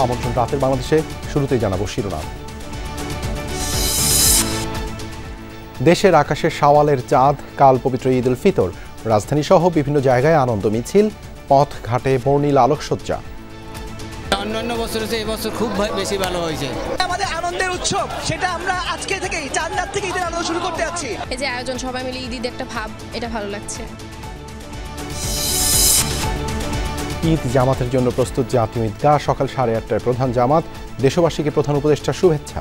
আমন্ত্রণ রাতের বাংলাদেশে। শুরুতেই জানাবো শিরোনাম। দেশের আকাশে শাওয়ালের চাঁদ, কাল পবিত্র ঈদ উল ফিতর। রাজধানী সহ বিভিন্ন জায়গায় আনন্দ মিছিল, পথ ঘাটে বর্ণিল আলোকসজ্জা। অন্যান্য বছরের চেয়ে এবছর খুব বেশি ভালো হয়েছে। আমাদের আনন্দের উৎসব, সেটা আমরা আজকে থেকেই চাঁদ রাত থেকে ঈদের আনন্দ শুরু করতে যাচ্ছি। এই যে আয়োজন, সবাই মিলে ঈদ একটা ভাব, এটা ভালো লাগছে। ঈদ জামাতের জন্য প্রস্তুত জাতীয় ঈদগাহ। সকাল 8:30টায় প্রধান জামাত। দেশবাসীকে প্রধান উপদেষ্টার শুভেচ্ছা।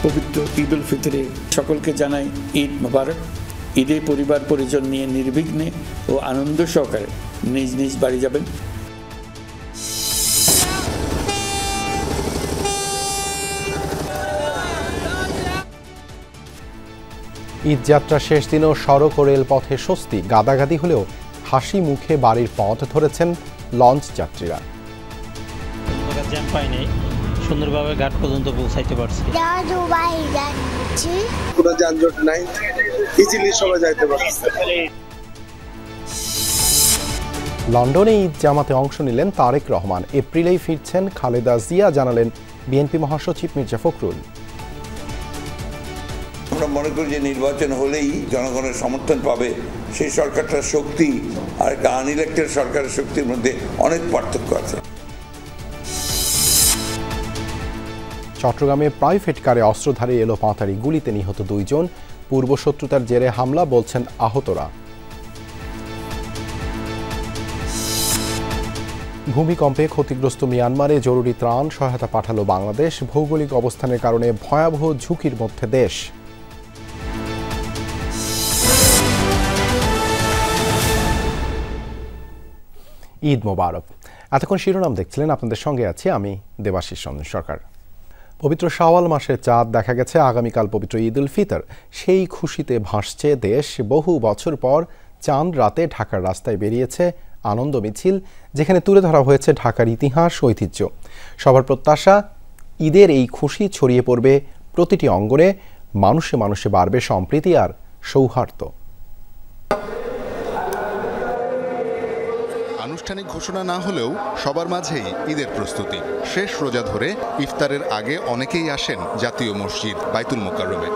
পবিত্র ঈদ উল ফিতরে সকলকে জানাই ঈদ মোবারক। ঈদে পরিবার পরিজন নিয়ে নির্বিঘ্নে ও আনন্দ সহকারে নিজ নিজ বাড়ি যাবেন। ঈদযাত্রা শেষ দিনেও সড়ক ও রেলপথে স্বস্তি। গাদাগাদি হলেও হাসি মুখে বাড়ির পথ ধরেছেন লঞ্চ যাত্রীরা। জ্যাম পাইনি, সুন্দরভাবে ঘাট পর্যন্ত পৌঁছাইতে পারছি। কোনো যানজট নাই, ইজিলি সবাই যাইতে পারছে। লন্ডনে ঈদ জামাতে অংশ নিলেন তারেক রহমান। এপ্রিলেই ফিরছেন খালেদা জিয়া, জানালেন বিএনপি মহাসচিব মির্জা ফখরুল। আমরা মনে করি যে নির্বাচন হলেই জনগণের সমর্থন পাবে, সেই সরকারটার শক্তি আর একটা আনইলেক্টেড সরকারের শক্তির মধ্যে অনেক পার্থক্য আছে। চট্টগ্রামে প্রাইভেট কারে অস্ত্রধারী এলোপাতাড়ি গুলিতে নিহত 2 জন। পূর্বশত্রুতার জেরে হামলা, বলছেন আহতরা। ভূমিকম্পে ক্ষতিগ্রস্ত মিয়ানমারে জরুরি ত্রাণ সহায়তা পাঠালো বাংলাদেশ। ভৌগোলিক অবস্থানের কারণে ভয়াবহ ঝুঁকির মধ্যে দেশ। ঈদ মোবারক। এতক্ষণ শিরোনাম দেখছিলেন, আপনাদের সঙ্গে আছি আমি দেবাশিস চন্দ্র সরকার। পবিত্র শাওয়াল মাসের চাঁদ দেখা গেছে। আগামীকাল পবিত্র ঈদ উল ফিতর। সেই খুশিতে ভাসছে দেশ। বহু বছর পর চাঁদ রাতে ঢাকার রাস্তায় বেরিয়েছে আনন্দ মিছিল, যেখানে তুলে ধরা হয়েছে ঢাকার ইতিহাস, ঐতিহ্য। সবার প্রত্যাশা, ঈদের এই খুশি ছড়িয়ে পড়বে প্রতিটি অঙ্গনে। মানুষে মানুষে বাড়বে সম্প্রীতি আর সৌহার্দ্য। আনুষ্ঠানিক ঘোষণা না হলেও সবার মাঝেই ঈদের প্রস্তুতি। শেষ রোজা ধরে ইফতারের আগে অনেকেই আসেন জাতীয় মসজিদ বাইতুল মোকাররমে।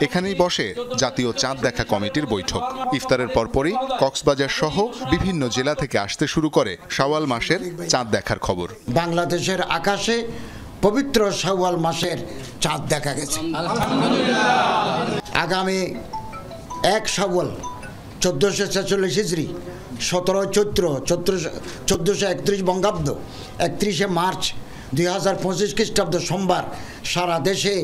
এখানেই বসে জাতীয় চাঁদ দেখা কমিটির বৈঠক। ইফতারের পরপরই কক্সবাজার সহ বিভিন্ন জেলা থেকে আসতে শুরু করে শাওয়াল মাসের চাঁদ দেখার খবর। বাংলাদেশের আকাশে পবিত্র শাওয়াল মাসের চাঁদ দেখা গেছে। আগামী 1 শাওয়াল 1446 হিজরি, 17 চৈত্র 1431 বঙ্গাব্দ, 31 মার্চ 2025 খ্রিস্টাব্দ সোমবার সারা দেশে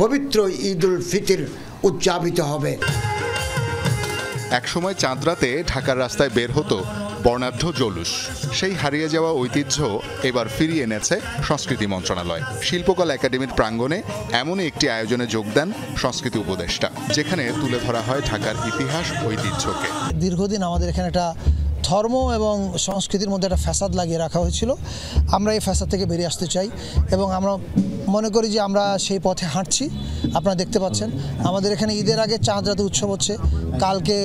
পবিত্র ঈদ উল ফিতর উদযাপিত হবে। একসময় চাঁদ রাতে ঢাকার রাস্তায় বের হতো বর্ণাঢ্য জৌলুস। সেই হারিয়ে যাওয়া ঐতিহ্য এবার ফিরিয়ে এনেছে সংস্কৃতি মন্ত্রণালয়। শিল্পকলা একাডেমির প্রাঙ্গণে এমনই একটি আয়োজনে যোগ দেন সংস্কৃতি উপদেষ্টা, যেখানে তুলে ধরা হয় ঢাকার ইতিহাস, ঐতিহ্যকে। দীর্ঘদিন আমাদের এখানে একটা ধর্ম এবং সংস্কৃতির মধ্যে একটা ফ্যাসাদ লাগিয়ে রাখা হয়েছিল। আমরা এই ফ্যাসাদ থেকে বেরিয়ে আসতে চাই এবং আমরা মনে করি যে আমরা সেই পথে হাঁটছি। আপনারা দেখতে পাচ্ছেন আমাদের এখানে ঈদের আগে চাঁদ রাতে উৎসব হচ্ছে। কালকে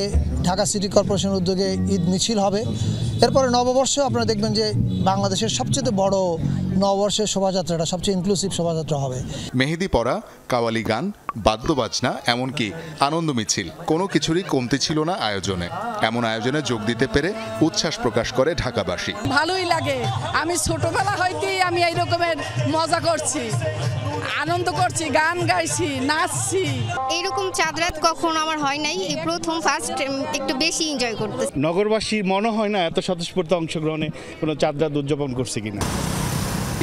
ঢাকা সিটি কর্পোরেশনের উদ্যোগে ঈদ মিছিল হবে। এরপরে নববর্ষে আপনারা দেখবেন যে বাংলাদেশের সবচেয়ে বড় নববর্ষের শোভাযাত্রাটা, সবচেয়ে ইনক্লুসিভ শোভাযাত্রা হবে। মেহেদি পরা, কাওয়ালি গান, বাদ্যবাজনা, এমনকি আনন্দ মিছিল, কোনো কিছুরই কমতি ছিল না আয়োজনে। এমন আয়োজনে যোগ দিতে পেরে উচ্ছ্বাস প্রকাশ করে ঢাকাবাসী। ভালোই লাগে। আমি ছোটবেলা হইতেই আমি এই রকমের মজা করছি, আনন্দ করছি, গান গাইছি, নাচছি। এইরকম চাঁদ রাত কখনো আমার হয় নাই, এই প্রথম ফার্স্ট একটু বেশি এনজয় করতেছি। নগরবাসী মনে হয় না এত স্বতঃস্ফূর্ত অংশগ্রহণে কোনো চাঁদ রাত উদযাপন করছে কিনা।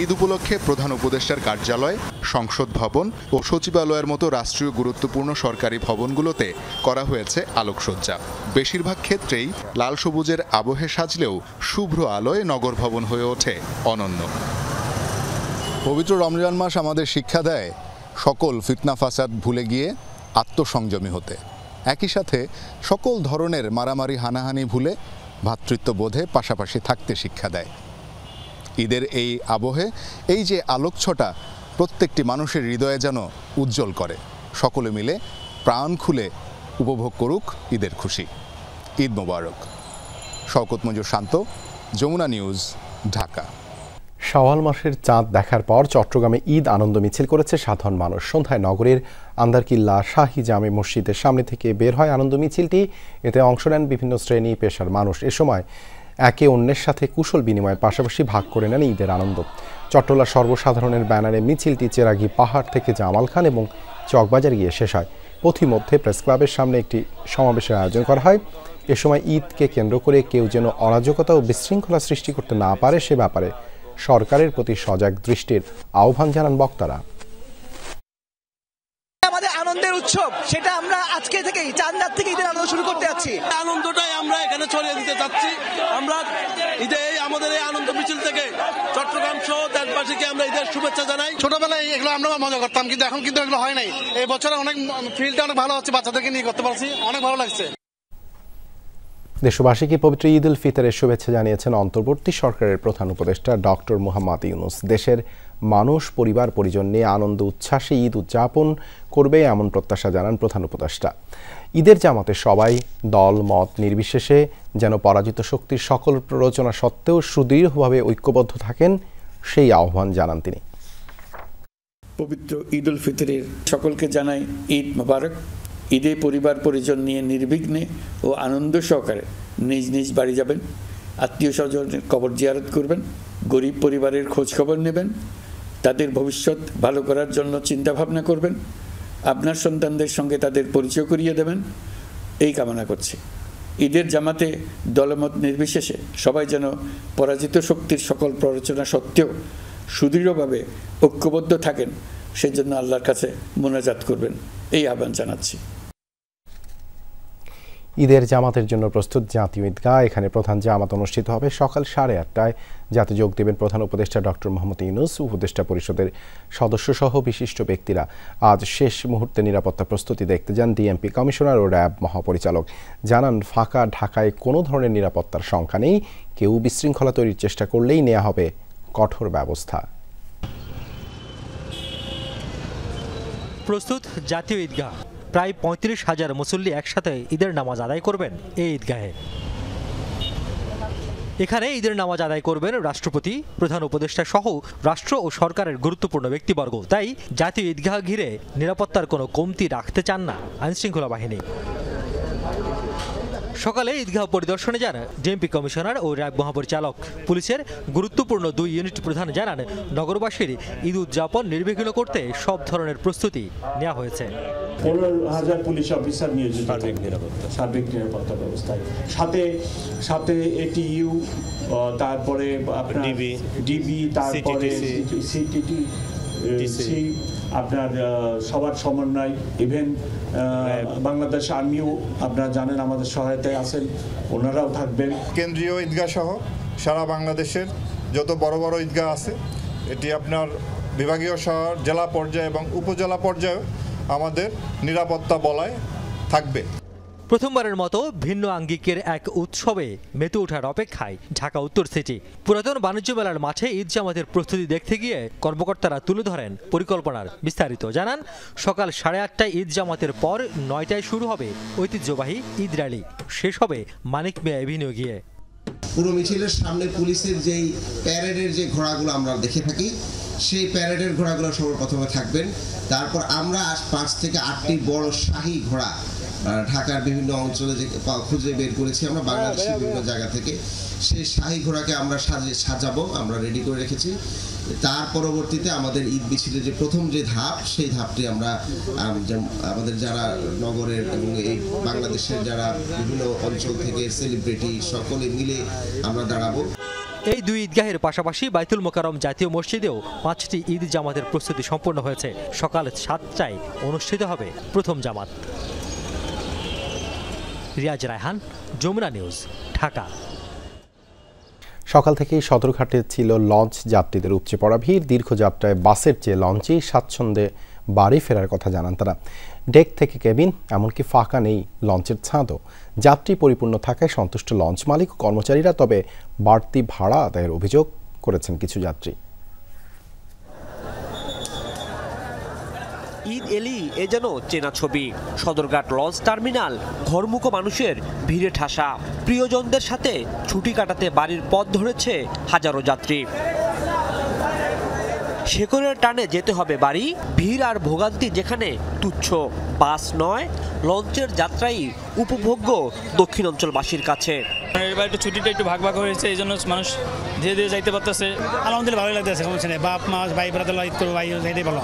ঈদ উপলক্ষে প্রধান উপদেষ্টার কার্যালয়, সংসদ ভবন ও সচিবালয়ের মতো রাষ্ট্রীয় গুরুত্বপূর্ণ সরকারি ভবনগুলোতে করা হয়েছে আলোকসজ্জা। বেশিরভাগ ক্ষেত্রেই লাল সবুজের আবহে সাজলেও শুভ্র আলোয় নগর ভবন হয়ে ওঠে অনন্য। পবিত্র রমজান মাস আমাদের শিক্ষা দেয় সকল ফিতনা ফাসাদ ভুলে গিয়ে আত্মসংযমী হতে। একই সাথে সকল ধরনের মারামারি হানাহানি ভুলে ভ্রাতৃত্ববোধে পাশাপাশি থাকতে শিক্ষা দেয়। ঈদের এই আবহে এই যে আলোকছটা প্রত্যেকটি মানুষের হৃদয়ে যেন উজ্জ্বল করে। সকলে মিলে প্রাণ খুলে উপভোগ করুক ঈদের খুশি। ঈদ মোবারক। শওকত মঞ্জুর শান্ত, যমুনা নিউজ, ঢাকা। শাওয়াল মাসের চাঁদ দেখার পর চট্টগ্রামে ঈদ আনন্দ মিছিল করেছে সাধারণ মানুষ। সন্ধ্যায় নগরের আন্দারকিল্লা শাহী জামে মসজিদের সামনে থেকে বের হয় আনন্দ মিছিলটি। এতে অংশ নেন বিভিন্ন শ্রেণী পেশার মানুষ। এ সময় একে অন্যের সাথে কুশল বিনিময়ের পাশাপাশি ভাগ করে নেন ঈদের আনন্দ। চট্টলা সর্বসাধারণের ব্যানারে মিছিলটি চেরাগি পাহাড় থেকে জামাল খান এবং চকবাজার গিয়ে শেষ হয়। পথিমধ্যে প্রেস ক্লাবের সামনে একটি সমাবেশের আয়োজন করা হয়। এ সময় ঈদকে কেন্দ্র করে কেউ যেন অরাজকতা ও বিশৃঙ্খলা সৃষ্টি করতে না পারে সে ব্যাপারে সরকারের প্রতি সজাগ দৃষ্টির আহ্বান জানান বক্তারা। আমাদের আনন্দের উৎসব, সেটা আমরা আজকে থেকেই চাঁদ রাত থেকে ঈদের আনন্দ শুরু করতে যাচ্ছি। আনন্দটাই আমরা এখানে ছড়িয়ে দিতে চাচ্ছি। আমরা ঈদে আমাদের এই আনন্দ মিছিল থেকে চট্টগ্রাম সহ দেশবাসীকে আমরা ঈদের শুভেচ্ছা জানাই। ছোটবেলায় এগুলো আমরা মজা করতাম, কিন্তু এখন কিন্তু এগুলো হয় নাই। এই বছরে অনেক ফিল্ডটা অনেক ভালো হচ্ছে, বাচ্চাদেরকে নিয়ে করতে পারছি, অনেক ভালো লাগছে। দেশবাসীকে পবিত্র ঈদ উল ফিতরের শুভেচ্ছা জানিয়েছেন অন্তর্বর্তী সরকারের প্রধান উপদেষ্টা ডক্টর মোহাম্মদ ইউনূস। দেশের মানুষ পরিবার পরিজন নিয়ে আনন্দ উচ্ছ্বাসে ঈদ উদযাপন করবে এমন প্রত্যাশা জানান প্রধান উপদেষ্টা। ঈদের জামাতে সবাই দল মত নির্বিশেষে যেন পরাজিত শক্তির সকল প্ররোচনা সত্ত্বেও সুদৃঢ়ভাবে ঐক্যবদ্ধ থাকেন সেই আহ্বান জানান তিনি। পবিত্র ঈদ উল ফিতরের সকলকে জানাই ঈদ মোবারক। ঈদে পরিবার পরিজন নিয়ে নির্বিঘ্নে ও আনন্দ সহকারে নিজ নিজ বাড়ি যাবেন, আত্মীয় স্বজনের কবর জিয়ারত করবেন, গরিব পরিবারের খোঁজ খবর নেবেন, তাদের ভবিষ্যৎ ভালো করার জন্য চিন্তা ভাবনা করবেন, আপনার সন্তানদের সঙ্গে তাদের পরিচয় করিয়ে দেবেন, এই কামনা করছি। ঈদের জামাতে দলমত নির্বিশেষে সবাই যেন পরাজিত শক্তির সকল প্ররোচনা সত্ত্বেও সুদৃঢ়ভাবে ঐক্যবদ্ধ থাকেন, সেজন্য আল্লাহর কাছে মোনাজাত করবেন, এই আহ্বান জানাচ্ছি। ঈদের জামাতের জন্য প্রস্তুত জাতীয় ঈদগাহ। এখানে প্রধান জামাত অনুষ্ঠিত হবে সকাল 8:30টায়। যাতে যোগ দেবেন প্রধান উপদেষ্টা ডক্টর মোহাম্মদ ইউনূস, উপদেষ্টা পরিষদের সদস্যসহ বিশিষ্ট ব্যক্তিরা। আজ শেষ মুহূর্তে নিরাপত্তা প্রস্তুতি দেখতে যান ডিএমপি কমিশনার ও র্যাব মহাপরিচালক। জানান, ফাঁকা ঢাকায় কোনো ধরনের নিরাপত্তার শঙ্কা নেই। কেউ বিশৃঙ্খলা তৈরির চেষ্টা করলেই নেওয়া হবে কঠোর ব্যবস্থা। প্রস্তুত জাতীয় ঈদগাহ। প্রায় 35,000 মুসল্লি একসাথে ঈদের নামাজ আদায় করবেন এই ঈদগাহে। এখানে ঈদের নামাজ আদায় করবেন রাষ্ট্রপতি, প্রধান উপদেষ্টা সহ রাষ্ট্র ও সরকারের গুরুত্বপূর্ণ ব্যক্তিবর্গ। তাই জাতীয় ঈদগাহ ঘিরে নিরাপত্তার কোনো কমতি রাখতে চান না আইনশৃঙ্খলা বাহিনী। সকালে ঈদগাহ পরিদর্শনে যান ডিএমপি কমিশনার ও র্যাব মহাপরিচালক। পুলিশের গুরুত্বপূর্ণ 2 ইউনিট প্রধান জানান, নগরবাসীর ঈদ উদযাপন নির্বিঘ্ন করতে সব ধরনের প্রস্তুতি নেওয়া হয়েছে। 15,000 পুলিশ অফিসার নিয়োজিত, সার্বিক নিরাপত্তা ব্যবস্থায়, সাথে এটিইউ, তারপরে আপনার ডিবি, তারপরে সিটিটি, আপনার সবার সমন্বয়, ইভেন বাংলাদেশ আর্মিও আপনারা জানেন আমাদের সহায়তায় আছেন, ওনারাও থাকবেন। কেন্দ্রীয় ঈদগাহ সহ সারা বাংলাদেশের যত বড় বড় ঈদগাহ আছে, এটি আপনার বিভাগীয় শহর, জেলা পর্যায়ে এবং উপজেলা পর্যায়ে আমাদের নিরাপত্তা বলয় থাকবে। প্রথমবারের মতো ভিন্ন আঙ্গিকের এক উৎসবে মেতে ওঠার অপেক্ষায় ঢাকা উত্তর সিটি। পুরাতন বাণিজ্য মেলার মাঠে ঈদ জামাতের প্রস্তুতি দেখতে গিয়ে কর্মকর্তারা তুলে ধরেন পরিকল্পনার বিস্তারিত। জানান, সকাল 8:30টায় ঈদ জামাতের পর 9টায় শুরু হবে ঐতিহ্যবাহী ঈদ র্যালি, শেষ হবে মানিক মিয়া এভিনিউ গিয়ে। পুরো মিছিলের সামনে পুলিশের যেই প্যারেডের যে ঘোড়াগুলো আমরা দেখে থাকি, সেই প্যারেডের ঘোড়াগুলো সর্বপ্রথমে থাকবেন। তারপর আমরা 5 থেকে 8টি বড় শাহী ঘোড়া ঢাকার বিভিন্ন অঞ্চলে যে খুঁজে বের করেছি আমরা বাংলাদেশের বিভিন্ন জায়গা থেকে, সেই শাহী ঘোড়াকে আমরা সাজাবো, আমরা রেডি করে রেখেছি। তার পরবর্তীতে আমাদের ঈদ মিছিলের যে প্রথম যে ধাপ, সেই ধাপটি আমরা আমাদের যারা নগরের এবং এই বাংলাদেশের যারা বিভিন্ন অঞ্চল থেকে সেলিব্রিটি সকলে মিলে আমরা দাঁড়াবো। এই 2 ঈদগাহের পাশাপাশি বাইতুল মোকাররম জাতীয় মসজিদেও 5টি ঈদ জামাতের প্রস্তুতি সম্পন্ন হয়েছে। সকাল 7টায় অনুষ্ঠিত হবে প্রথম জামাত। রিয়াজ রায়হান, যমুনা নিউজ, ঢাকা। সকাল থেকেই সদরঘাটে ছিল লঞ্চ যাত্রীদের উপচে পড়া ভিড়। দীর্ঘ যাত্রায় বাসের চেয়ে লঞ্চেই স্বাচ্ছন্দ্যে বাড়ি ফেরার কথা জানান তারা। ডেক থেকে কেবিন, এমনকি ফাঁকা নেই লঞ্চের ছাদও। যাত্রী পরিপূর্ণ থাকায় সন্তুষ্ট লঞ্চ মালিক ও কর্মচারীরা, তবে বাড়তি ভাড়া আদায়ের অভিযোগ করেছেন কিছু যাত্রী। ঈদ ঈদ এলি এ যেন চেনা ছবি। সদরঘাট লঞ্চ টার্মিনাল ঘরমুখো মানুষের ভিড়ে ঠাসা। প্রিয়জনদের সাথে ছুটি কাটাতে বাড়ির পথ ধরেছে হাজারো যাত্রী। শেকড়ের টানে যেতে হবে বাড়ি, ভিড় আর ভোগান্তি যেখানে তুচ্ছ। বাস নয়, লঞ্চের যাত্রাই উপভোগ্য দক্ষিণাঞ্চলবাসীর কাছে। এবার একটু ছুটিটা একটু ভাগ ভাগ হয়েছে, এই জন্য মানুষ ধীরে ধীরে যাইতে পারতেছে। আলহামদুলিল্লাহ ভালোই লাগতেছে, সমস্যা নেই। বাপ মা ভাই ব্রাদার ঈদ করবো, ভাই যাইতেই ভালো।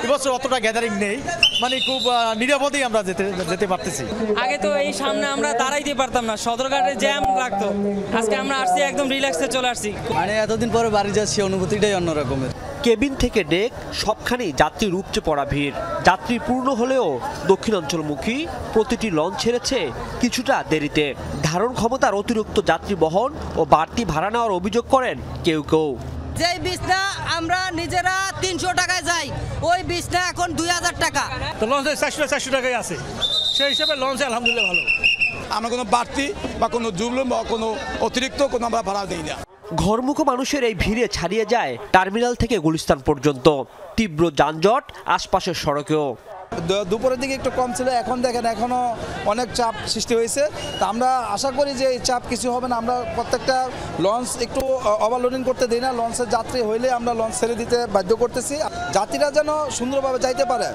এবছর অতটা গ্যাদারিং নেই, মানে খুব নিরাপদেই আমরা যেতে পারতেছি। আগে তো এই সামনে আমরা দাঁড়াইতে পারতাম না, সদরঘাটে জ্যাম লাগতো। আজকে আমরা আসছি একদম রিল্যাক্সে চলে আসছি। মানে এতদিন পরে বাড়ি যাচ্ছি, অনুভূতিটাই অন্যরকমের। কেবিন থেকে ডেক সবখানেই যাত্রীর উপচে পড়া ভিড়। যাত্রী পূর্ণ হলেও দক্ষিণাঞ্চলমুখী প্রতিটি লঞ্চ ছেড়েছে কিছুটা দেরিতে। ধারণ ক্ষমতার অতিরিক্ত যাত্রী বহন ও বাড়তি ভাড়া নেওয়ার অভিযোগ করেন কেউ কেউ। যেই বিছনা আমরা নিজেরা 300 টাকায় যাই, ওই বিছনা এখন 2000 টাকা। তো লঞ্চে 400 টাকায় আছে, সেই হিসাবে লঞ্চে আলহামদুলিল্লাহ ভালো। আমরা কোনো বাড়তি বা কোনো জুলুম বা কোনো অতিরিক্ত কোনো আমরা ভাড়া দিই না। ঘরমুখো মানুষের এই ভিড়ে ছাড়িয়ে যায় টার্মিনাল থেকে গুলিস্তান পর্যন্ত। তীব্র যানজট আশপাশের সড়কেও। দুপুরের দিকে একটু কম ছিল, এখন দেখেন এখনো অনেক চাপ সৃষ্টি হয়েছে। তা আমরা আশা করি যে এই চাপ কিছু হবে না। আমরা প্রত্যেকটা লঞ্চ একটু ওভারলোডিং করতে দিই না। লঞ্চের যাত্রী হইলে আমরা লঞ্চ ছেড়ে দিতে বাধ্য করতেছি। যাত্রীরা যেন সুন্দরভাবে যাইতে পারে,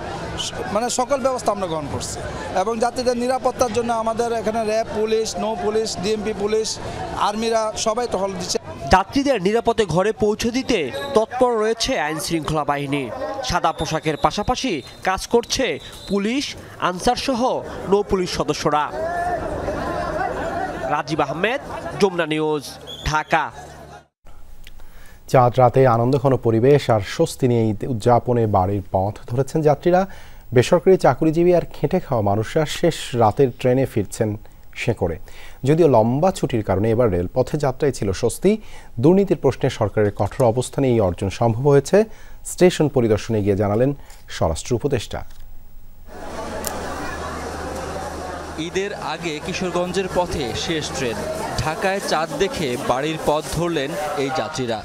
মানে সকল ব্যবস্থা আমরা গ্রহণ করছি। এবং যাত্রীদের নিরাপত্তার জন্য আমাদের এখানে র্যাব পুলিশ, নৌ পুলিশ, ডিএমপি পুলিশ, আর্মিরা সবাই টহল দিচ্ছে। যাত্রীদের নিরাপদে ঘরে পৌঁছে দিতে তৎপর রয়েছে আইন শৃঙ্খলা বাহিনী। সাদা পোশাকের পাশাপাশি কাজ করছে পুলিশ, আনসার সহ নৌ পুলিশ সদস্যরা। রাজীব আহমেদ, যমুনা নিউজ, ঢাকা। চাঁদ রাতে আনন্দঘন পরিবেশ আর স্বস্তি নিয়ে ঈদ উদযাপনে বাড়ির পথ ধরেছেন যাত্রীরা। বেসরকারি চাকুরিজীবী আর খেটে খাওয়া মানুষরা শেষ রাতের ট্রেনে ফিরছেন শেকড়ে। যদিও লম্বা ছুটির কারণে এবার রেলপথে যাত্রায় ছিল স্বস্তি। দুর্নীতির প্রশ্নে সরকারের কঠোর অবস্থানে এই অর্জন সম্ভব হয়েছে। স্টেশন পরিদর্শনে গিয়ে জানালেন স্বরাষ্ট্র উপদেষ্টা। ঈদের আগে কিশোরগঞ্জের পথে শেষ ট্রেন। ঢাকায় চাঁদ দেখে বাড়ির পথ ধরলেন এই যাত্রীরা।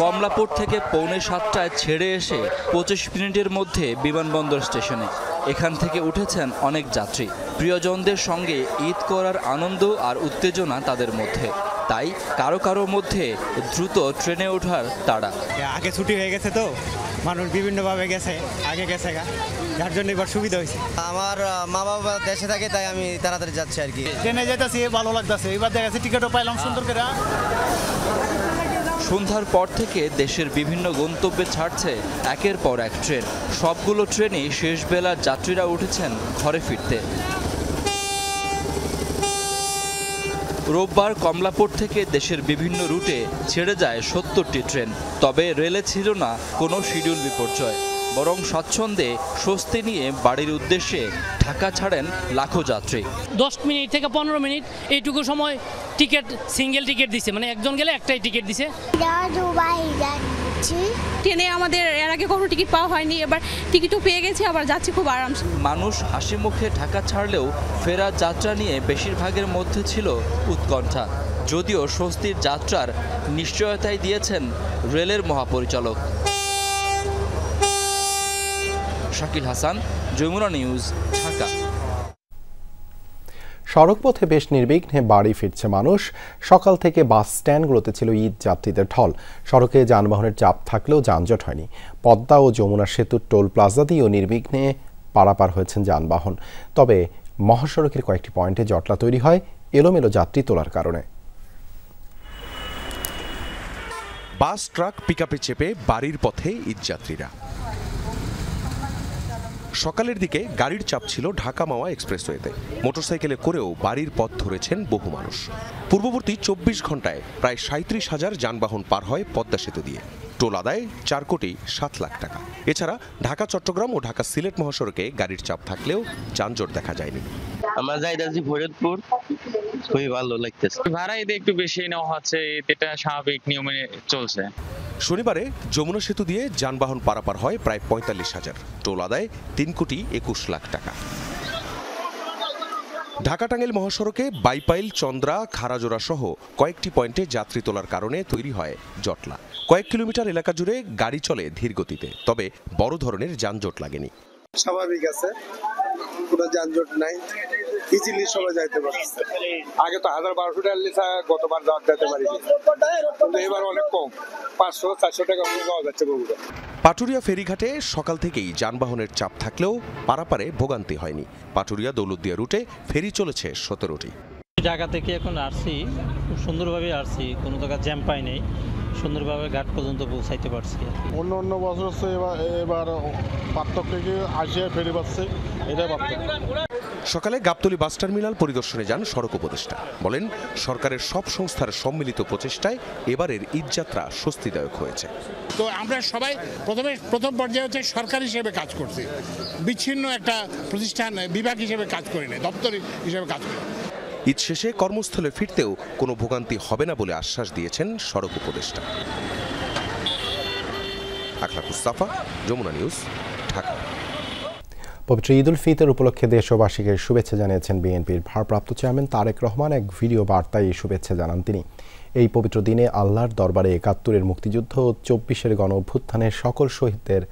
কমলাপুর থেকে পৌনে 7টায় ছেড়ে এসে 25 মিনিটের মধ্যে বিমানবন্দর স্টেশনে। এখান থেকে উঠেছেন অনেক যাত্রী। প্রিয়জনদের সঙ্গে ঈদ করার আনন্দ আর উত্তেজনা তাদের মধ্যে। তাই কারো কারো মধ্যে দ্রুত ট্রেনে ওঠার তাড়া। আগে ছুটি হয়ে গেছে তো মানুষ বিভিন্নভাবে গেছে, আগে গেছে, যার জন্য এবার সুবিধা হয়েছে। আমার মা বাবা দেশে থাকে, তাই আমি তাড়াতাড়ি যাচ্ছি আর কি। ট্রেনে যেতেছি, ভালো লাগতেছে। এবার দেখা যাচ্ছে টিকিটও পাইলাম সুন্দর করে। সন্ধ্যার পর থেকে দেশের বিভিন্ন গন্তব্যে ছাড়ছে একের পর এক ট্রেন। সবগুলো ট্রেনেই শেষ বেলার যাত্রীরা উঠেছেন ঘরে ফিরতে। রোববার কমলাপুর থেকে দেশের বিভিন্ন রুটে ছেড়ে যায় 70টি ট্রেন। তবে রেলে ছিল না কোনো শিডিউল বিপর্যয়, বরং স্বাচ্ছন্দ্যে স্বস্তি নিয়ে বাড়ির উদ্দেশ্যে ঢাকা ছাড়েন লাখো যাত্রী। 10 মিনিট থেকে 15 মিনিট এইটুকু সময় টিকিট, সিঙ্গেল টিকিট দিছে, মানে একজন গেলে একটাই টিকিট দিছে। ট্রেনে আমাদের এর আগে কোনো টিকিট পাওয়া হয়নি, এবার টিকিটও পেয়ে গেছি, আবার যাচ্ছি খুব আরামসে। মানুষ হাসি মুখে ঢাকা ছাড়লেও ফেরার যাত্রা নিয়ে বেশিরভাগের মধ্যে ছিল উৎকণ্ঠা। যদিও স্বস্তির যাত্রার নিশ্চয়তাই দিয়েছেন রেলের মহাপরিচালক। শাকিল হাসান, যমুনা নিউজ, ঢাকা। সড়কপথে বেশ নির্বিঘ্নে বাড়ি ফিরছে মানুষ। সকাল থেকে বাস স্ট্যান্ডগুলোতে ছিল ঈদ যাত্রীদের ঢল। সড়কে যানবাহনের চাপ থাকলেও যানজট হয়নি। পদ্মা ও যমুনা সেতুর টোল প্লাজা দিয়েও নির্বিঘ্নে পারাপার হয়েছেন যানবাহন। তবে মহাসড়কের কয়েকটি পয়েন্টে জটলা তৈরি হয় এলোমেলো যাত্রী তোলার কারণে। বাস, ট্রাক, পিকআপে চেপে বাড়ির পথে ঈদযাত্রীরা। সকালের দিকে গাড়ির চাপ ছিল ঢাকা মাওয়া এক্সপ্রেসওয়েতে। মোটরসাইকেলে করেও বাড়ির পথ ধরেছেন বহু মানুষ। পূর্ববর্তী 24 ঘন্টায় প্রায় 37,000 যানবাহন পার হয় পদ্মা সেতু দিয়ে। টোল আদায় 4,07,00,000 টাকা। এছাড়া ঢাকা চট্টগ্রাম ও ঢাকা সিলেট মহাসড়কে গাড়ির চাপ থাকলেও যানজট দেখা যায়নি। আমরা যাইতাছি ফরিদপুর, খুবই ভালো লাগতেছে। ভাড়া এতে একটু বেশি নেওয়া হচ্ছে, এটা স্বাভাবিক নিয়মে চলছে। শনিবারে যমুনা সেতু দিয়ে যানবাহন পারাপার হয় প্রায় 45,000। টোল আদায় 3,21,00,000 টাকা। ঢাকা টাঙ্গাইল মহাসড়কে বাইপাইল, চন্দ্রা, খারাজোড়া সহ কয়েকটি পয়েন্টে যাত্রী তোলার কারণে তৈরি হয় জটলা। কয়েক কিলোমিটার এলাকা জুড়ে গাড়ি চলে ধীর গতিতে, তবে বড় ধরনের যানজট লাগেনি। স্বাভাবিক আছে, কোনো যানজট নাই, ইজিলি সবাই যাইতে পারছে। আগে তো 1000-1200 টাকা লিখা গতবার যেতে পারি, কিন্তু এবার অনেক কম, 500-400 টাকা যাওয়া যাচ্ছে বগুড়া। পাটুরিয়া ফেরিঘাটে সকাল থেকেই যানবাহনের চাপ থাকলেও পারাপারে ভোগান্তি হয়নি। পাটুরিয়া দৌলতদিয়া রুটে ফেরি চলেছে 17টি। ঢাকা থেকে এখন আসছি, খুব সুন্দরভাবে আসছি, কোনো জায়গায় জ্যাম পাই নেই, সুন্দরভাবে ঘাট পর্যন্ত পৌঁছাইতে পারছি। অন্য বছর হচ্ছে এবার পার্থক্য কি আসিয়া ফেরি পাচ্ছে, এটাই পার্থক্য। সকালে গাবতলী বাস টার্মিনাল পরিদর্শনে যান সড়ক উপদেষ্টা। বলেন, সরকারের সব সংস্থার সম্মিলিত প্রচেষ্টায় এবারের ঈদযাত্রা স্বস্তিদায়ক হয়েছে। তো আমরা সবাই প্রথম পর্যায়ে হচ্ছে সরকার হিসেবে কাজ করছি, বিচ্ছিন্ন একটা প্রতিষ্ঠান বিভাগ হিসেবে কাজ করি না, দপ্তর হিসেবে কাজ করি। ঈদ শেষে কর্মস্থলে ফিরতেও কোনো ভোগান্তি হবে না বলে আশ্বাস দিয়েছেন সড়ক উপদেষ্টা। আখলাক মুস্তাফা, যমুনা নিউজ, ঢাকা। পবিত্র ঈদ উল ফিতর উপলক্ষে দেশবাসীকে শুভেচ্ছা জানিয়েছেন বিএনপির ভারপ্রাপ্ত চেয়ারম্যান তারেক রহমান। এক ভিডিও বার্তায় এই শুভেচ্ছা জানান তিনি। এই পবিত্র দিনে আল্লাহর দরবারে ৭১-এর মুক্তিযুদ্ধ ও ২৪-এর গণ অভ্যুত্থানের সকল শহীদদের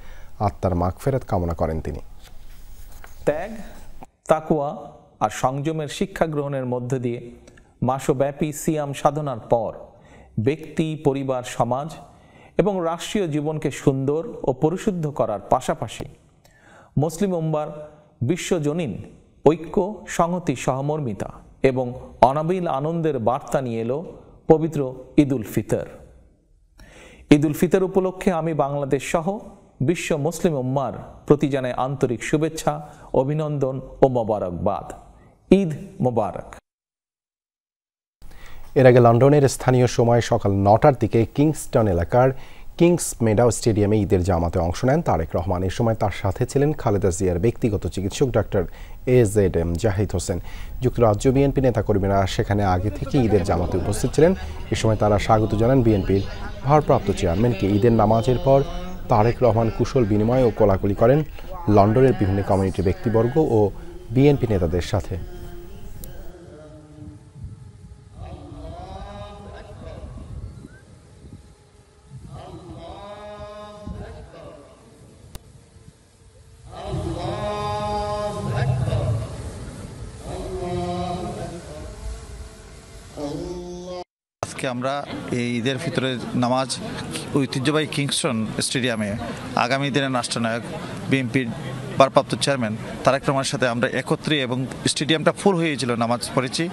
আত্মার মাগফিরাত কামনা করেন তিনি। ত্যাগ, তাকওয়া আর সংযমের শিক্ষা গ্রহণের মধ্য দিয়ে মাসব্যাপী সিয়াম সাধনার পর ব্যক্তি, পরিবার, সমাজ এবং রাষ্ট্রীয় জীবনকে সুন্দর ও পরিশুদ্ধ করার পাশাপাশি মুসলিম উম্মার বিশ্বজনীন ঐক্য, সংহতি, সহমর্মিতা এবং অনাবিল আনন্দের বার্তা নিয়ে এলো পবিত্র ঈদ উল ফিতর। ঈদ উল ফিতর উপলক্ষে আমি বাংলাদেশ সহ বিশ্ব মুসলিম উম্মার প্রতি জানাই আন্তরিক শুভেচ্ছা, অভিনন্দন ও মোবারকবাদ। ঈদ মোবারক। এর আগে লন্ডনের স্থানীয় সময় সকাল 9টার দিকে কিংস্টন এলাকার কিংস মেডাও স্টেডিয়ামে ঈদের জামাতে অংশ নেন তারেক রহমান। এই সময় তার সাথে ছিলেন খালেদা জিয়ার ব্যক্তিগত চিকিৎসক ডাক্তার AZM জাহিদ হোসেন। যুক্তরাজ্য বিএনপি নেতাকর্মীরা সেখানে আগে থেকে ঈদের জামাতে উপস্থিত ছিলেন। এ সময় তারা স্বাগত জানান বিএনপির ভারপ্রাপ্ত চেয়ারম্যানকে। ঈদের নামাজের পর তারেক রহমান কুশল বিনিময় ও কোলাকুলি করেন লন্ডনের বিভিন্ন কমিউনিটির ব্যক্তিবর্গ ও বিএনপি নেতাদের সাথে। আজকে আমরা এই ঈদের ফিতরের নামাজ ঐতিহ্যবাহী কিংস্টন স্টেডিয়ামে আগামী দিনের রাষ্ট্রনায়ক বিএনপির ভারপ্রাপ্ত চেয়ারম্যান তারেক রহমানের সাথে আমরা একত্রে এবং স্টেডিয়ামটা ফুল হয়েছিল নামাজ পড়েছি।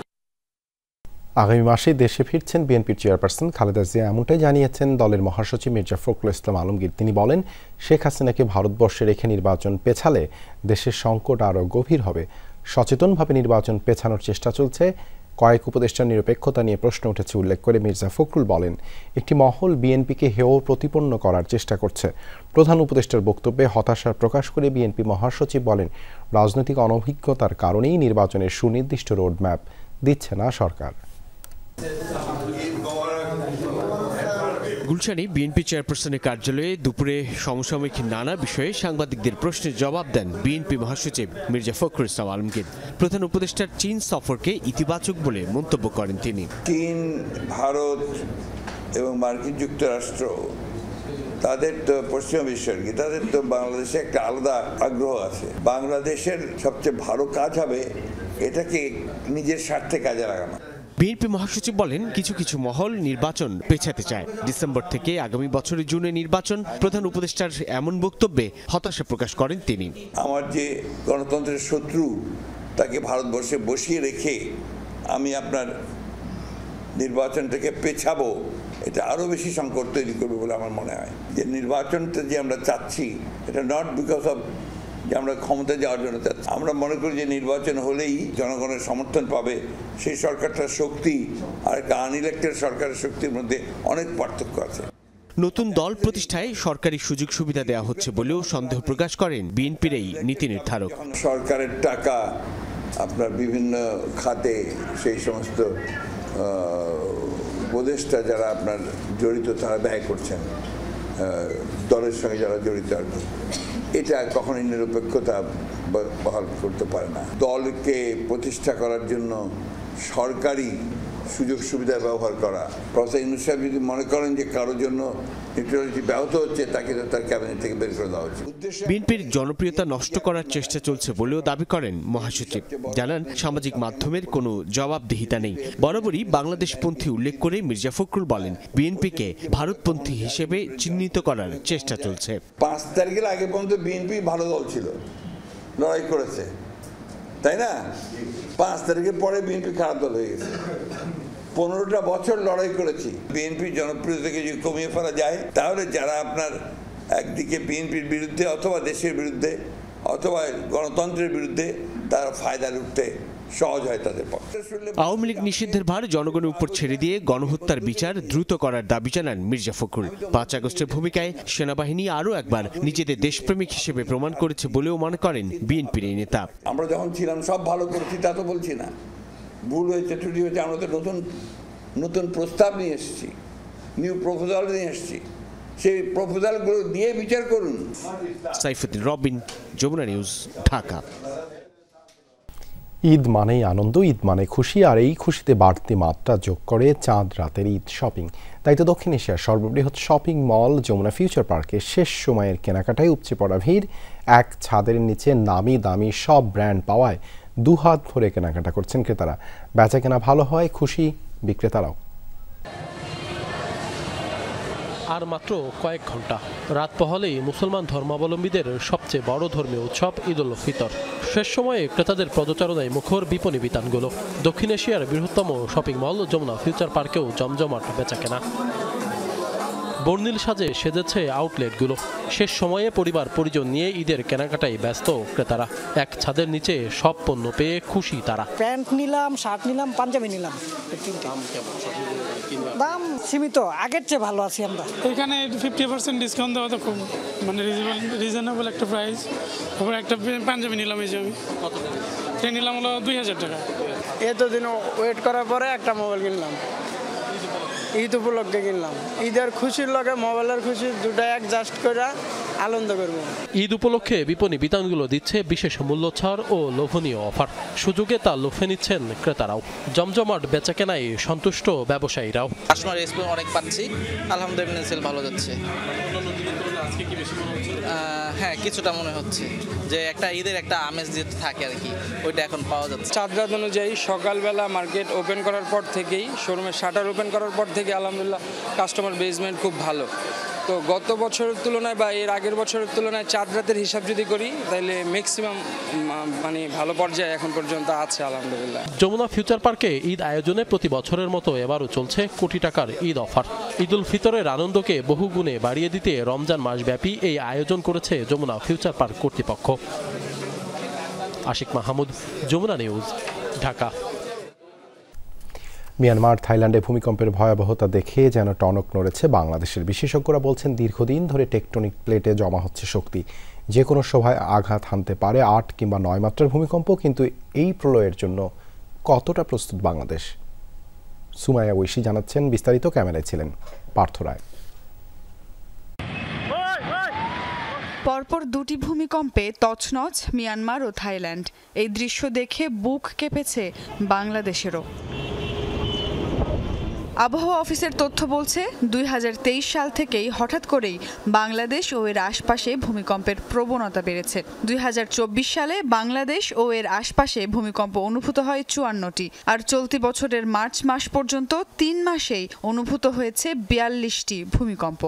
আগামী মাসে দেশে ফিরছেন বিএনপির চেয়ারপারসন খালেদা জিয়া, এমনটাই জানিয়েছেন দলের মহাসচিব মির্জা ফখরুল ইসলাম আলমগীর। তিনি বলেন, শেখ হাসিনাকে ভারতবর্ষে রেখে নির্বাচন পেছালে দেশের সংকট আরও গভীর হবে। সচেতনভাবে নির্বাচন পেছানোর চেষ্টা চলছে। কয়েক উপদেষ্টার নিরপেক্ষতা নিয়ে প্রশ্ন উঠেছে উল্লেখ করে মির্জা ফখরুল বলেন, একটি মহল বিএনপিকে হেয় প্রতিপন্ন করার চেষ্টা করছে। প্রধান উপদেষ্টার বক্তব্যে হতাশা প্রকাশ করে বিএনপি মহাসচিব বলেন, রাজনৈতিক অনভিজ্ঞতার কারণেই নির্বাচনের সুনির্দিষ্ট রোডম্যাপ দিচ্ছে না সরকার। গুলশানে বিএনপি চেয়ারপারসনের কার্যালয়ে দুপুরে সমসাময়িক নানা বিষয়ে সাংবাদিকদের প্রশ্নের জবাব দেন বিএনপি মহাসচিব মির্জা ফখরুল ইসলাম আলমগীর। প্রধান উপদেষ্টার চীন সফরকে ইতিবাচক বলে মন্তব্য করেন তিনি। চীন, ভারত এবং মার্কিন যুক্তরাষ্ট্র তাদের তো পশ্চিমা বিশ্বের কি তাদের তো বাংলাদেশে একটা আলাদা আগ্রহ আছে। বাংলাদেশের সবচেয়ে ভালো কাজ হবে এটাকে নিজের স্বার্থে কাজে লাগানো। বিএনপি মহাসচিব বলেন, কিছু কিছু মহল নির্বাচন পেছাতে চায়। ডিসেম্বর থেকে আগামী বছরের জুনে নির্বাচন। প্রধান উপদেষ্টার এমন বক্তব্যে হতাশা প্রকাশ করেন তিনি। আমার যে গণতন্ত্রের শত্রু তাকে ভারতবর্ষে বসিয়ে রেখে আমি আপনার নির্বাচনটাকে পেছাবো, এটা আরও বেশি সংকট তৈরি করবে বলে আমার মনে হয়। যে নির্বাচনটা যে আমরা চাচ্ছি এটা নট বিকজ অফ যে আমরা ক্ষমতা যাওয়ার জন্য চাচ্ছি। আমরা মনে করি যে নির্বাচন হলেই জনগণের সমর্থন পাবে, সেই সরকারটার শক্তি আর একটা আনইলেক্টেড সরকারের শক্তির মধ্যে অনেক পার্থক্য আছে। নতুন দল প্রতিষ্ঠায় সরকারি সুযোগ সুবিধা দেওয়া হচ্ছে বলেও সন্দেহ প্রকাশ করেন বিএনপির এই নীতি নির্ধারক। সরকারের টাকা আপনার বিভিন্ন খাতে সেই সমস্ত উপদেষ্টা যারা আপনার জড়িত তারা ব্যয় করছেন, দলের সঙ্গে যারা জড়িত আর কি, এটা কখনোই নিরপেক্ষতা বহাল করতে পারে না। দলকে প্রতিষ্ঠা করার জন্য সরকারি সুযোগ সুবিধা ব্যবহার করা। প্রফেসর ইউনূস সাহেব যদি মনে করেন যে কারোর জন্য নিউট্রালিটি ব্যাহত হচ্ছে, তাকে তার ক্যাবিনেট থেকে বের করে দেওয়া উচিত। বিএনপির জনপ্রিয়তা নষ্ট করার চেষ্টা চলছে বলেও দাবি করেন মহাসচিব। জানান, সামাজিক মাধ্যমের কোনো জবাবদিহিতা নেই। বরাবরই বাংলাদেশপন্থী উল্লেখ করে মির্জা ফখরুল বলেন, বিএনপিকে ভারতপন্থী হিসেবে চিহ্নিত করার চেষ্টা চলছে। 5 তারিখের আগে পর্যন্ত বিএনপি ভালো দল ছিল, লড়াই করেছে, তাই না? 5 তারিখের পরে বিএনপি খারাপ দল হয়ে গেছে। 15টা বছর লড়াই করেছি। বিএনপির জনপ্রিয়তাকে যদি কমিয়ে ফেলা যায়, তাহলে যারা আপনার একদিকে বিএনপির বিরুদ্ধে অথবা দেশের বিরুদ্ধে অথবা গণতন্ত্রের বিরুদ্ধে, তারা ফায়দা লুটতে সহজ হয় তাদের পক্ষে। আওয়ামী লীগ নিষিদ্ধের ভার জনগণের উপর ছেড়ে দিয়ে গণহত্যার বিচার দ্রুত করার দাবি জানান মির্জা ফখরুল। 5 আগস্টের ভূমিকায় সেনাবাহিনী আরও একবার নিজেদের দেশপ্রেমিক হিসেবে প্রমাণ করেছে বলেও মনে করেন বিএনপির এই নেতা। আমরা যখন ছিলাম সব ভালো করেছি তা তো বলছি না, ভুল হয়েছে, ত্রুটি হয়েছে। আমরা তো নতুন প্রস্তাব নিয়ে এসেছি, নিউ প্রপোজাল নিয়ে এসেছি, সেই প্রপোজালগুলো দিয়ে বিচার করুন। সাইফুদ্দিন রবিন, যমুনা নিউজ, ঢাকা। ঈদ মানেই আনন্দ, ঈদ মানে খুশি, আর এই খুশিতে বাড়তি মাত্রা যোগ করে চাঁদ রাতের ঈদ শপিং। তাই তো দক্ষিণ এশিয়ার সর্ববৃহৎ শপিং মল যমুনা ফিউচার পার্কে শেষ সময়ের কেনাকাটায় উপচে পড়া ভিড়। এক ছাদের নিচে নামি দামি সব ব্র্যান্ড পাওয়ায় দুহাত ভরে কেনাকাটা করছেন ক্রেতারা। বেচা কেনা ভালো হয়, খুশি বিক্রেতারাও। আর মাত্র কয়েক ঘন্টা, রাত পহলেই মুসলমান ধর্মাবলম্বীদের সবচেয়ে বড় ধর্মীয় উৎসব ঈদ উল ফিতর। শেষ সময়ে ক্রেতাদের পদচারণায় মুখর বিপণী বিতানগুলো। দক্ষিণ এশিয়ার বৃহত্তম শপিং মল যমুনা ফিউচার পার্কেও জমজমাট বেচাকেনা। বর্ণিল সাজে সেজেছে আউটলেটগুলো। শেষ সময়ে পরিবার পরিজন নিয়ে ঈদের কেনাকাটায় ব্যস্ত ক্রেতারা। এক ছাদের নিচে সব পণ্য পেয়ে খুশি তারা। প্যান্ট নিলাম, শার্ট নিলাম, পাঞ্জাবি নিলাম। দাম সীমিত, আগের চেয়ে ভালো আছি আমরা। এখানে 50% ডিসকাউন্ট দেওয়া তো খুব মানে রিজনেবল একটা প্রাইস। তারপর একটা পাঞ্জাবি নিলাম, এই যে আমি ট্রেন নিলাম হলো 2000 টাকা। এতদিন ওয়েট করার পরে একটা মোবাইল কিনলাম, ঈদ উপলক্ষে কিনলাম। ঈদের খুশির লগে মোবাইলের খুশি দুটা অ্যাডজাস্ট করে আনন্দ করব। ঈদ উপলক্ষে বিপণী বিতানগুলো দিচ্ছে বিশেষ মূল্য ছাড় ও লোভনীয় অফার। সুযোগে তা লুফে নিচ্ছেন ক্রেতারাও। জমজমাট বেচাকেনায় সন্তুষ্ট ব্যবসায়ীরাও। কাস্টমার রেসপন্স অনেক পাচ্ছি, আলহামদুলিল্লাহ সেল ভালো যাচ্ছে। হ্যাঁ, কিছুটা মনে হচ্ছে যে একটা ঈদের একটা আমেজ যেটা থাকে আর কি, ওইটা এখন পাওয়া যাচ্ছে। চাঁদ রাত অনুযায়ী সকালবেলা মার্কেট ওপেন করার পর থেকেই, শোরুমের শাটার ওপেন করার পর থেকে আলহামদুলিল্লাহ কাস্টমার বেসমেন্ট খুব ভালো। তো গত বছরের তুলনায় বা এর আগের বছরের তুলনায় চাঁদ রাতের হিসাব যদি করি, তাহলে ম্যাক্সিমাম মানে ভালো পর্যায়ে এখন পর্যন্ত আছে আলহামদুলিল্লাহ। যমুনা ফিউচার পার্কে ঈদ আয়োজনে প্রতি বছরের মতো এবারও চলছে কোটি টাকার ঈদ অফার। ঈদ উল ফিতরের আনন্দকে বহুগুণে বাড়িয়ে দিতে রমজান মাসব্যাপী এই আয়োজন করেছে যমুনা ফিউচার পার্ক কর্তৃপক্ষ। আশিক মাহমুদ, যমুনা নিউজ, ঢাকা। মিয়ানমার থাইল্যান্ডে ভূমিকম্পের ভয়াবহতা দেখে যেন টনক নড়েছে বাংলাদেশের। বিশেষজ্ঞরা বলছেন, দীর্ঘদিন ধরে টেকটনিক প্লেটে জমা হচ্ছে শক্তি, যে কোনো সময় আঘাত হানতে পারে 8 কিংবা 9 মাত্রার ভূমিকম্প। কিন্তু এই প্রলয়ের জন্য কতটা প্রস্তুত বাংলাদেশ? সুমাইয়া ঐশী জানাচ্ছেন। বিস্তারিত ক্যামেরায় ছিলেন পার্থ রায়। পরপর দুটি ভূমিকম্পে তছনছ মিয়ানমার ও থাইল্যান্ড। এই দৃশ্য দেখে বুক কেঁপেছে বাংলাদেশেরও। আবহাওয়া অফিসের তথ্য বলছে, 2023 সাল থেকেই হঠাৎ করেই বাংলাদেশ ও এর আশপাশে ভূমিকম্পের প্রবণতা বেড়েছে। 2024 সালে বাংলাদেশ ও এর আশপাশে ভূমিকম্প অনুভূত হয় 54টি, আর চলতি বছরের মার্চ মাস পর্যন্ত 3 মাসেই অনুভূত হয়েছে 42টি ভূমিকম্প।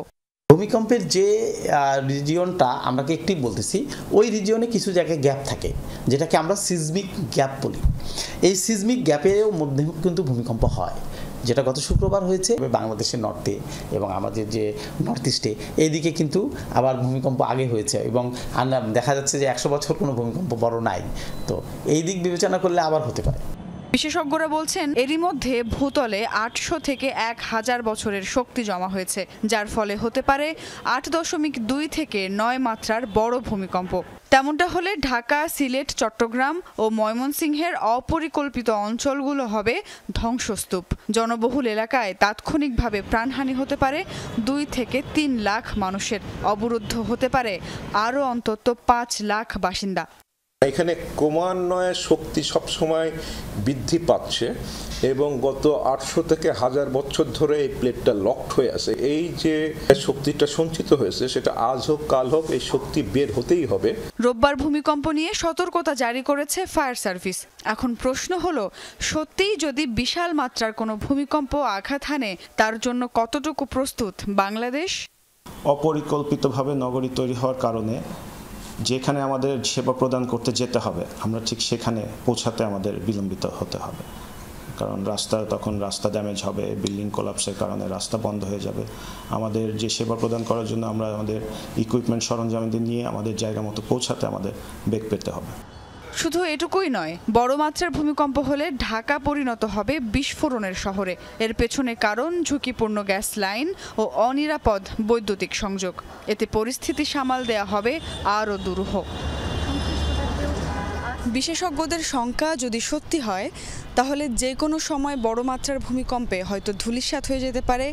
ভূমিকম্পের যে রিজিয়নটা আমরা একটি বলতেছি, ওই রিজিয়নে কিছু জায়গায় গ্যাপ থাকে, যেটাকে আমরা সিজমিক গ্যাপ বলি। এই সিজমিক গ্যাপের মধ্যে কিন্তু ভূমিকম্প হয়, যেটা গত শুক্রবার হয়েছে বাংলাদেশের নর্থে এবং আমাদের যে নর্থ ইস্টে। এইদিকে কিন্তু আবার ভূমিকম্প আগে হয়েছে এবং দেখা যাচ্ছে যে 100 বছর কোনো ভূমিকম্প বড় নাই। তো এই দিক বিবেচনা করলে আবার হতে পারে। বিশেষজ্ঞরা বলছেন এরই মধ্যে ভূতলে ৮০০ থেকে ১,০০০ বছরের শক্তি জমা হয়েছে, যার ফলে হতে পারে ৮.২ থেকে ৯ মাত্রার বড় ভূমিকম্প। তেমনটা হলে ঢাকা, সিলেট, চট্টগ্রাম ও ময়মনসিংহের অপরিকল্পিত অঞ্চলগুলো হবে ধ্বংসস্তূপ। জনবহুল এলাকায় তাৎক্ষণিকভাবে প্রাণহানি হতে পারে ২ থেকে ৩ লাখ মানুষের। অবরুদ্ধ হতে পারে আরও অন্তত ৫ লাখ বাসিন্দা। এখানে ক্রমান্বয়ে শক্তি সবসময় বৃদ্ধি পাচ্ছে এবং গত ৮০০ থেকে ১,০০০ বছর ধরে এই প্লেটটা লকড হয়ে আছে। এই যে শক্তিটা সঞ্চিত হয়েছে সেটা আজ হোক কাল হোক এই শক্তি বের হতেই হবে। রোববার ভূমিকম্প নিয়ে সতর্কতা জারি করেছে ফায়ার সার্ভিস। এখন প্রশ্ন হলো, সত্যিই যদি বিশাল মাত্রার কোনো ভূমিকম্প আঘাত হানে তার জন্য কতটুকু প্রস্তুত বাংলাদেশ? অপরিকল্পিতভাবে নগরী তৈরি হওয়ার কারণে যেখানে আমাদের সেবা প্রদান করতে যেতে হবে আমরা ঠিক সেখানে পৌঁছাতে আমাদের বিলম্বিত হতে হবে, কারণ তখন রাস্তা ড্যামেজ হবে, বিল্ডিং কোলাপসের কারণে রাস্তা বন্ধ হয়ে যাবে। আমাদের যে সেবা প্রদান করার জন্য আমরা আমাদের ইকুইপমেন্ট সরঞ্জাম নিয়ে আমাদের জায়গা মতো পৌঁছাতে আমাদের বেগ পেতে হবে। শুধু এটুকুই নয়, বড় মাত্রার ভূমিকম্প হলে ঢাকা পরিণত হবে বিস্ফোরণের শহরে। এর পেছনে কারণ ঝুঁকিপূর্ণ গ্যাস লাইন ও অনিরাপদ বৈদ্যুতিক সংযোগ। এতে পরিস্থিতি সামাল দেয়া হবে আরও দুরূহ। বিশেষজ্ঞদের শঙ্কা যদি সত্যি হয় তাহলে যে কোনো সময় বড় মাত্রার ভূমিকম্পে হয়তো ধূলিসাৎ হয়ে যেতে পারে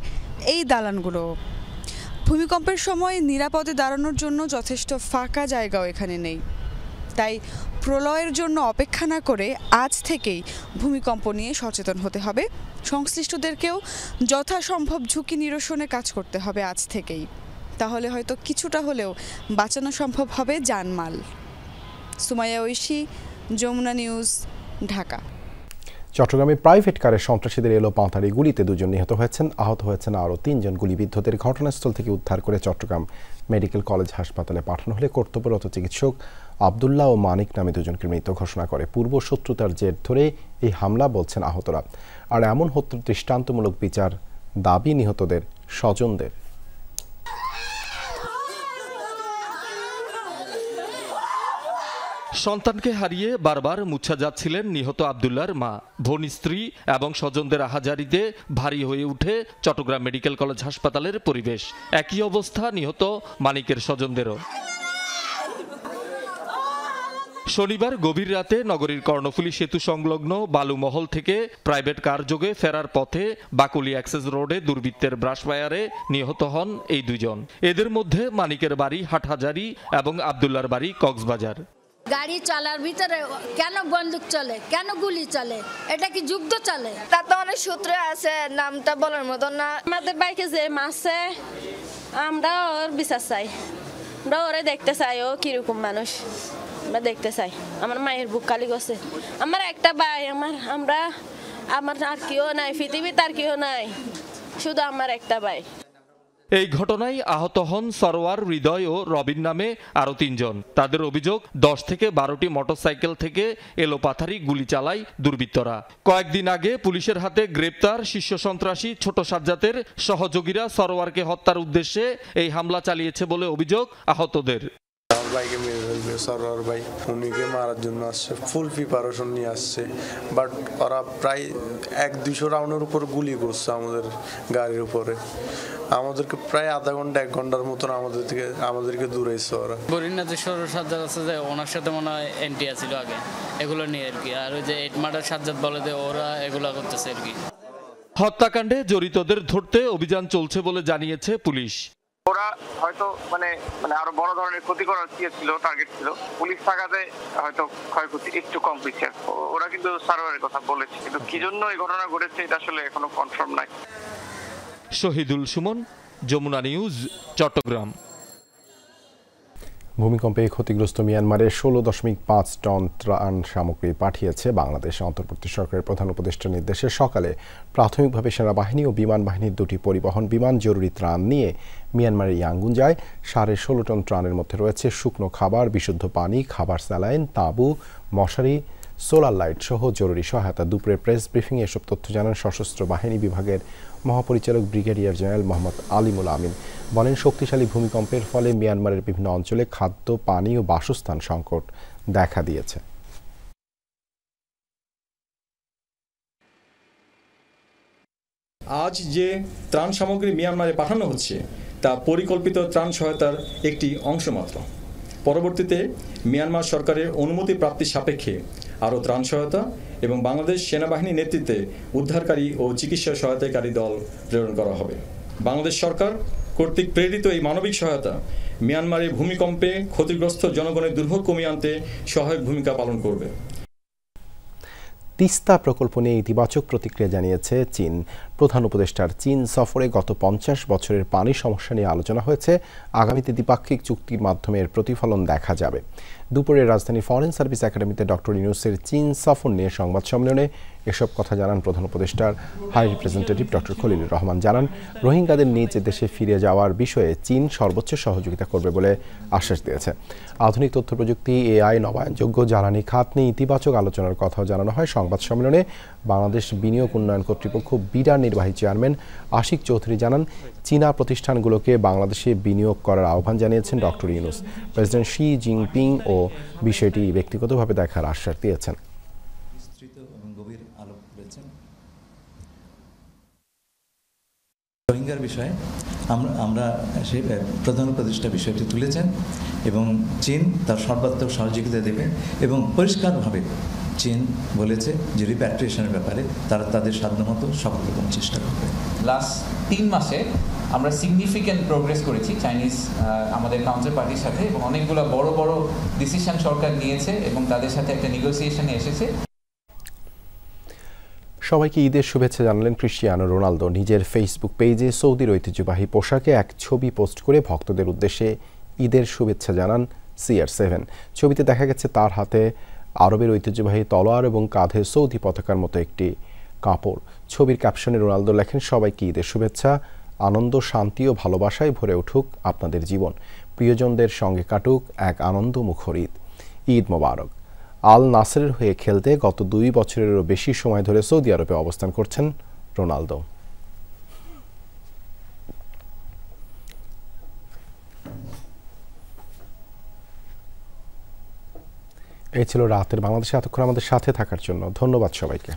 এই দালানগুলো। ভূমিকম্পের সময় নিরাপদে দাঁড়ানোর জন্য যথেষ্ট ফাঁকা জায়গাও এখানে নেই। তাই প্রলয়ের জন্য অপেক্ষা না করে আজ থেকেই ভূমিকম্প নিয়ে সচেতন হতে হবে। সংশ্লিষ্টদেরকেও যথাসম্ভব ঝুঁকি নিরসনে কাজ করতে হবে আজ থেকেই। তাহলে হয়তো কিছুটা হলেও বাঁচানো সম্ভব হবে জানমাল। সুমাইয়া ঐশী, যমুনা নিউজ, ঢাকা। চট্টগ্রামে প্রাইভেট কারে সন্ত্রাসীদের এলোপাতাড়ি গুলিতে ২ জন নিহত হয়েছেন, আহত হয়েছেন আরও ৩ জন। গুলিবিদ্ধদের ঘটনাস্থল থেকে উদ্ধার করে চট্টগ্রাম মেডিকেল কলেজ হাসপাতালে পাঠানো হলে কর্তব্যরত চিকিৎসক আবদুল্লাহ ও মানিক নামে ২ জনকে মৃত ঘোষণা করে। পূর্ব শত্রুতার জের ধরে এই হামলা বলছেন আহতরা। আর এমন হত্যার দৃষ্টান্তমূলক বিচার দাবি নিহতদের স্বজনদের। সন্তানকে হারিয়ে বারবার মুছা যাচ্ছিলেন নিহত আবদুল্লাহর মা। বোন, স্ত্রী এবং স্বজনদের আহাজারিতে ভারী হয়ে উঠে চট্টগ্রাম মেডিকেল কলেজ হাসপাতালের পরিবেশ। একই অবস্থা নিহত মানিকের স্বজনদেরও। শনিবার গভীর রাতে নগরীর কর্ণফুলী সেতু সংলগ্ন বালুমহল থেকে প্রাইভেট কার যোগে ফেরার পথে বাকুলি অ্যাক্সেস রোডে দুর্বৃত্তের ব্রাশফায়ারে নিহত হন এই ২ জন। এদের মধ্যে মানিকের বাড়ি হাটহাজারী এবং আবদুল্লাহর বাড়ি কক্সবাজার। গাড়ি চলার ভিতরে কেন বন্দুক চলে, কেন গুলি চলে, এটা কি যুদ্ধ চলে? তার তো অনেক সূত্র আছে, নামটা বলার মতো না। আমাদের বাইকে যে মারছে আমরা ওর বিচার চাই, আমরা ওরে দেখতে চাই ও কিরকম মানুষ আমরা দেখতে চাই। আমার মায়ের বুক কালি গেছে, আমার একটা ভাই, আমার আর কেউ নাই পৃথিবীতে, আর কেউ নাই, শুধু আমার একটা ভাই। এই ঘটনায় আহত হন সরওয়ার, হৃদয় ও রবিন নামে আরও ৩ জন। তাদের অভিযোগ ১০ থেকে ১২টি মোটরসাইকেল থেকে এলোপাথারি গুলি চালায় দুর্বৃত্তরা। কয়েকদিন আগে পুলিশের হাতে গ্রেপ্তার শীর্ষ সন্ত্রাসী ছোট সাজ্জাতের সহযোগীরা সরওয়ারকে হত্যার উদ্দেশ্যে এই হামলা চালিয়েছে বলে অভিযোগ আহতদের। ভাইকে মেরে ফেলবে, সরওয়ার ভাই উনিকে মারার জন্য আসছে, ফুল প্রিপারেশন নিয়ে আসছে। বাট ওরা প্রায় ১-২০০ রাউন্ডের উপর গুলি করছে আমাদের গাড়ির উপরে। আমাদেরকে প্রায় আধা ঘন্টা ১ ঘন্টার মতন আমাদেরকে দূরাইছে ওরা। বরিন্নাথের সাজ্জাদ আছে যে ওনার সাথে মনে হয় এন্টি আছিল আগে, এগুলো নিয়ে আর কি। আর ওই যে এটমাটার সাজ্জাদ বলে যে ওরা এগুলো করতেছে আর কি। হত্যাকাণ্ডে জড়িতদের ধরতে অভিযান চলছে বলে জানিয়েছে পুলিশ। ওরা হয়তো মানে আরো বড় ধরনের ক্ষতি করার ছিল, টার্গেট ছিল। পুলিশ থাকাতে হয়তো ক্ষয়ক্ষতি একটু কম হয়েছে। ওরা কিন্তু সার্ভারের কথা বলেছে, কিন্তু কি জন্য এই ঘটনা ঘটেছে এটা আসলে এখনো কনফার্ম নাই। শহীদুল সুমন, যমুনা নিউজ, চট্টগ্রাম। ভূমিকম্পে ক্ষতিগ্রস্ত মিয়ানমারে ১৬.৫ টন ত্রাণ সামগ্রী পাঠিয়েছে বাংলাদেশ। অন্তর্বর্তী সরকারের প্রধান উপদেষ্টার নির্দেশে সকালে প্রাথমিকভাবে সেনাবাহিনী ও বিমান বাহিনীর 2টি পরিবহন বিমান জরুরি ত্রাণ নিয়ে মিয়ানমারের ইয়াঙ্গুন যায়। ১৬.৫ টন ত্রাণের মধ্যে রয়েছে শুকনো খাবার, বিশুদ্ধ পানি, খাবার, স্যালাইন, তাঁবু, মশারি, সোলার লাইট সহ জরুরি সহায়তা। দুপুরে প্রেস ব্রিফিংয়ে এসব তথ্য জানান সশস্ত্র বাহিনী বিভাগের মহাপরিচালক ব্রিগেডিয়ার জেনারেল মোহাম্মদ আলিমুল আমিন। বলেন, শক্তিশালী ভূমিকম্পের ফলে মিয়ানমারের বিভিন্ন অঞ্চলে খাদ্য, পানি ও বাসস্থান সংকট দেখা দিয়েছে। আজ যে ত্রাণ সামগ্রী মিয়ানমারে পাঠানো হচ্ছে তা পরিকল্পিত ত্রাণ সহায়তার একটি অংশ মাত্র। পরবর্তীতে মিয়ানমার সরকারের অনুমতি প্রাপ্তি সাপেক্ষে আরও ত্রাণ সহায়তা এবং বাংলাদেশ সেনাবাহিনীর নেতৃত্বে উদ্ধারকারী ও চিকিৎসা সহায়তাকারী দল প্রেরণ করা হবে। বাংলাদেশ সরকার কর্তৃক প্রেরিত এই মানবিক সহায়তা মিয়ানমারে ভূমিকম্পে ক্ষতিগ্রস্ত জনগণের দুর্ভোগ কমিয়ে আনতে সহায়ক ভূমিকা পালন করবে। তিস্তা প্রকল্প নিয়ে ইতিবাচক প্রতিক্রিয়া জানিয়েছে চীন। প্রধান উপদেষ্টার চীন সফরে গত 50 বছরের পানি সমস্যা নিয়ে আলোচনা হয়েছে। আগামীতে দ্বিপাক্ষিক চুক্তির মাধ্যমে এর প্রতিফলন দেখা যাবে। দুপুরে রাজধানী ফরেন সার্ভিস একাডেমিতে ডক্টর ইউনূসের চীন সফর নিয়ে সংবাদ সম্মেলনে এসব কথা জানান প্রধান উপদেষ্টার high representative doctor Khalilur Rahman. জানান, রোহিঙ্গাদের নিজ দেশে ফিরে যাওয়ার বিষয়ে চীন সর্বোচ্চ সহযোগিতা করবে বলে আশ্বাস দিয়েছে। আধুনিক তথ্য প্রযুক্তি, এআই, নবায়নযোগ্য জ্বালানি খাত নিয়ে ইতিবাচক আলোচনার কথাও জানানো হয় সংবাদ সম্মেলনে। বাংলাদেশ বিনিয়োগ উন্নয়ন কর্তৃপক্ষ বিডার নির্বাহী চেয়ারম্যান আশিক চৌধুরী জানান, চীনা প্রতিষ্ঠানগুলোকে বাংলাদেশে বিনিয়োগ করার আহ্বান জানিয়েছেন doctor Yunus. President Xi Jinping ও বিষয়টি ব্যক্তিগতভাবে দেখার আশ্বাস দিয়েছেন। রোহিঙ্গার বিষয়ে আমরা সেই প্রধান উপদেষ্টা বিষয়টি তুলেছেন এবং চীন তার সর্বাত্মক সহযোগিতা দেবে এবং পরিষ্কারভাবে চীন বলেছে যে রিপ্যাট্রিয়েশনের ব্যাপারে তারা তাদের সাধ্যমতো সফল রকম চেষ্টা করবে। লাস্ট 3 মাসে আমরা সিগনিফিক্যান্ট প্রোগ্রেস করেছি চাইনিজ আমাদের কাউন্টার পার্টির সাথে এবং অনেকগুলো বড় বড় ডিসিশন সরকার নিয়েছে এবং তাদের সাথে একটা নেগোসিয়েশনে এসেছে। সবাইকে ঈদের শুভেচ্ছা জানালেন ক্রিস্টিয়ানো রোনালদো। নিজের ফেসবুক পেজে সৌদির ঐতিহ্যবাহী পোশাকে এক ছবি পোস্ট করে ভক্তদের উদ্দেশ্যে ঈদের শুভেচ্ছা জানান CR7। ছবিতে দেখা গেছে তার হাতে আরবের ঐতিহ্যবাহী তলোয়ার এবং কাঁধে সৌদি পতাকার মতো একটি কাপড়। ছবির ক্যাপশনে রোনালদো লেখেন, সবাইকে ঈদের শুভেচ্ছা, আনন্দ, শান্তি ও ভালোবাসায় ভরে উঠুক আপনাদের জীবন, প্রিয়জনদের সঙ্গে কাটুক এক আনন্দমুখর ঈদ। ঈদ মোবারক। আল নাসরের হয়ে খেলতে গত 2 বছরেরও বেশি সময় ধরে সৌদি আরবে অবস্থান করছেন রোনালদো। এই ছিল রাতের বাংলাদেশে। এতক্ষণ আমাদের সাথে থাকার জন্য ধন্যবাদ সবাইকে।